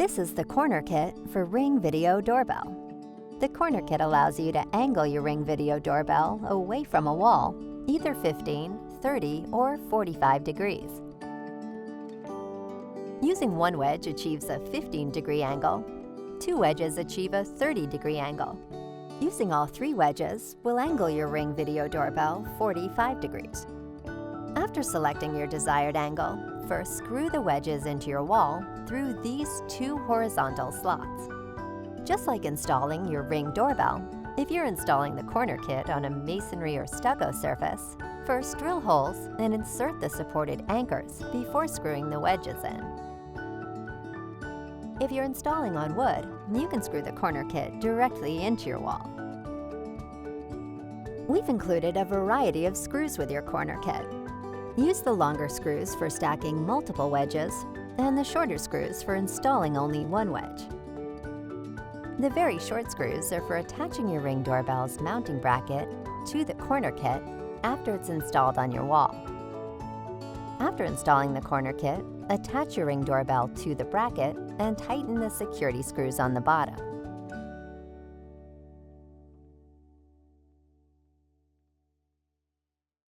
This is the corner kit for Ring Video Doorbell. The corner kit allows you to angle your Ring Video Doorbell away from a wall, either 15, 30, or 45 degrees. Using one wedge achieves a 15-degree angle. Two wedges achieve a 30-degree angle. Using all three wedges will angle your Ring Video Doorbell 45 degrees. After selecting your desired angle, first screw the wedges into your wall through these two horizontal slots. Just like installing your Ring doorbell, if you're installing the corner kit on a masonry or stucco surface, first drill holes and insert the supported anchors before screwing the wedges in. If you're installing on wood, you can screw the corner kit directly into your wall. We've included a variety of screws with your corner kit. Use the longer screws for stacking multiple wedges and the shorter screws for installing only one wedge. The very short screws are for attaching your Ring doorbell's mounting bracket to the corner kit after it's installed on your wall. After installing the corner kit, attach your Ring doorbell to the bracket and tighten the security screws on the bottom.